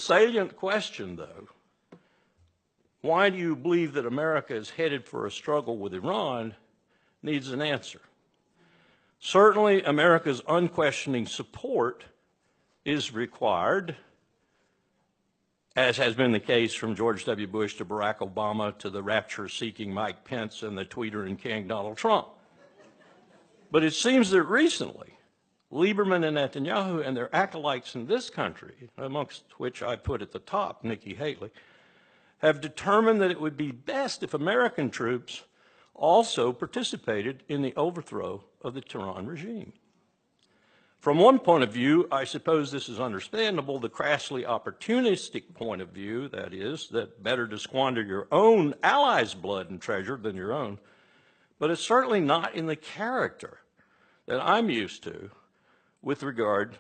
salient question, though, why do you believe that America is headed for a struggle with Iran, needs an answer. Certainly, America's unquestioning support is required, as has been the case from George W. Bush to Barack Obama to the rapture-seeking Mike Pence and the tweeter King Donald Trump. But it seems that recently, Lieberman and Netanyahu and their acolytes in this country, amongst which I put at the top Nikki Haley, have determined that it would be best if American troops also participated in the overthrow of the Tehran regime. From one point of view, I suppose this is understandable, the crassly opportunistic point of view, that is, that better to squander your own allies' blood and treasure than your own, but it's certainly not in the character that I'm used to with regard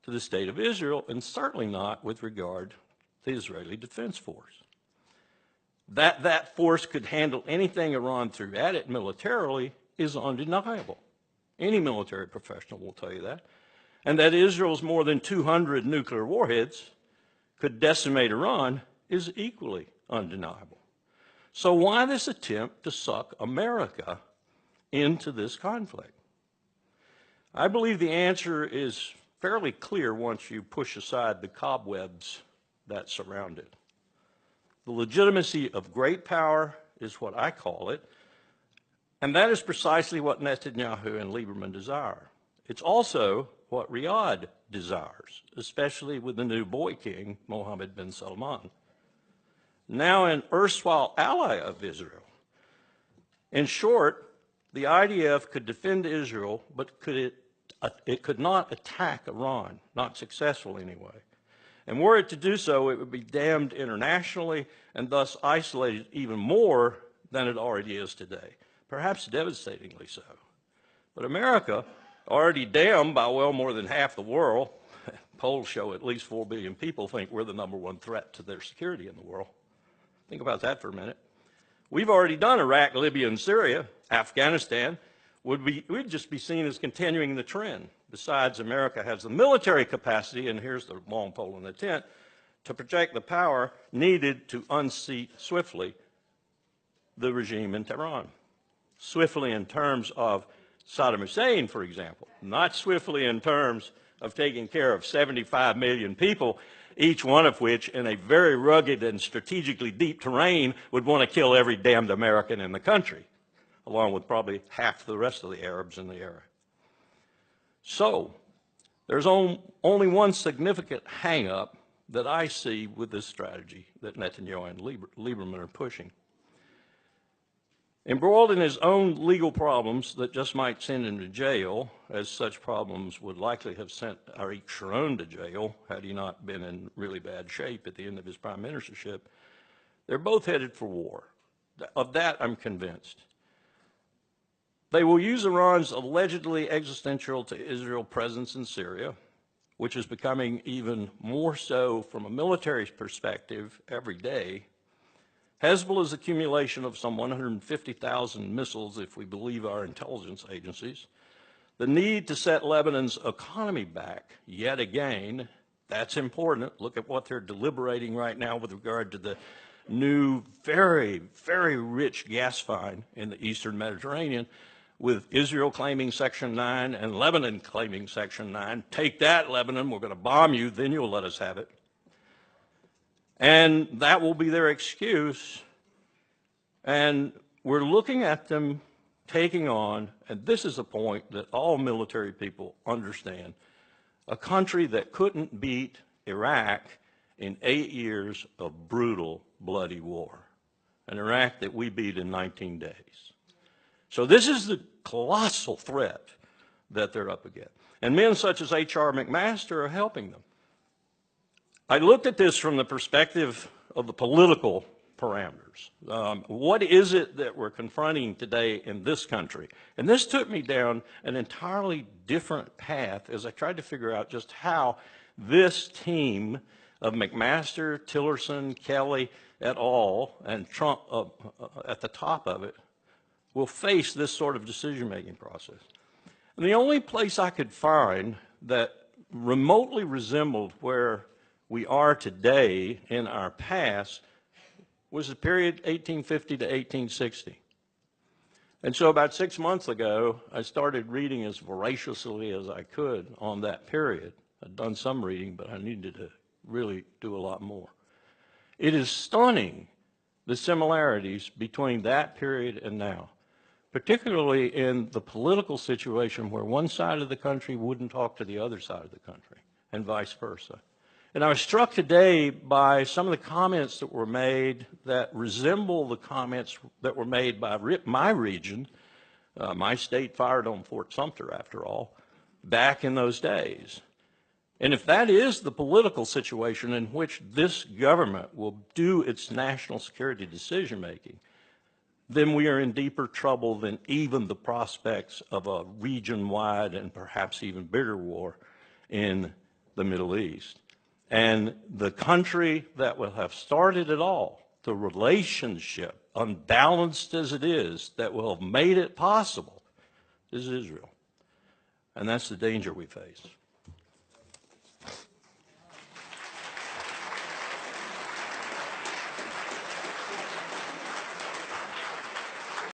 to the state of Israel, and certainly not with regard to the Israeli Defense Force. That force could handle anything Iran threw at it militarily is undeniable. Any military professional will tell you that. And that Israel's more than 200 nuclear warheads could decimate Iran is equally undeniable. So why this attempt to suck America into this conflict? I believe the answer is fairly clear once you push aside the cobwebs that surround it. The legitimacy of great power is what I call it, and that is precisely what Netanyahu and Lieberman desire. It's also what Riyadh desires, especially with the new boy king, Mohammed bin Salman, now an erstwhile ally of Israel. In short, the IDF could defend Israel, but it could not attack Iran, not successfully anyway. And were it to do so, it would be damned internationally and thus isolated even more than it already is today, perhaps devastatingly so. But America, already damned by well more than half the world, polls show at least 4 billion people think we're the #1 threat to their security in the world. Think about that for a minute. We've already done Iraq, Libya, and Syria. Afghanistan we'd just be seen as continuing the trend. Besides, America has the military capacity, and here's the long pole in the tent, to project the power needed to unseat swiftly the regime in Tehran. Swiftly in terms of Saddam Hussein, for example, not swiftly in terms of taking care of 75 million people, each one of which in a very rugged and strategically deep terrain would want to kill every damned American in the country, along with probably half the rest of the Arabs in the area. So, there's only one significant hang-up that I see with this strategy that Netanyahu and Lieberman are pushing. Embroiled in his own legal problems that just might send him to jail, as such problems would likely have sent Ariel Sharon to jail had he not been in really bad shape at the end of his prime ministership, they're both headed for war. Of that, I'm convinced. They will use Iran's allegedly existential to Israel presence in Syria, which is becoming even more so from a military perspective every day. Hezbollah's accumulation of some 150,000 missiles, if we believe our intelligence agencies, the need to set Lebanon's economy back yet again, that's important. Look at what they're deliberating right now with regard to the new, very, very rich gas find in the eastern Mediterranean, with Israel claiming Section 9 and Lebanon claiming Section 9. Take that, Lebanon, we're going to bomb you, then you'll let us have it. And that will be their excuse. And we're looking at them taking on, and this is a point that all military people understand, a country that couldn't beat Iraq in 8 years of brutal, bloody war. An Iraq that we beat in 19 days. So this is the colossal threat that they're up against. And men such as H.R. McMaster are helping them. I looked at this from the perspective of the political parameters. What is it that we're confronting today in this country? And this took me down an entirely different path as I tried to figure out just how this team of McMaster, Tillerson, Kelly, et al., and Trump at the top of it, will face this sort of decision-making process. And the only place I could find that remotely resembled where we are today in our past was the period 1850 to 1860. And so about 6 months ago, I started reading as voraciously as I could on that period. I'd done some reading, but I needed to really do a lot more. It is stunning, the similarities between that period and now, particularly in the political situation where one side of the country wouldn't talk to the other side of the country, and vice versa. And I was struck today by some of the comments that were made that resemble the comments that were made by my region. My state fired on Fort Sumter, after all, back in those days. And if that is the political situation in which this government will do its national security decision-making, then we are in deeper trouble than even the prospects of a region-wide and perhaps even bigger war in the Middle East. And the country that will have started it all, the relationship, unbalanced as it is, that will have made it possible, is Israel. And that's the danger we face.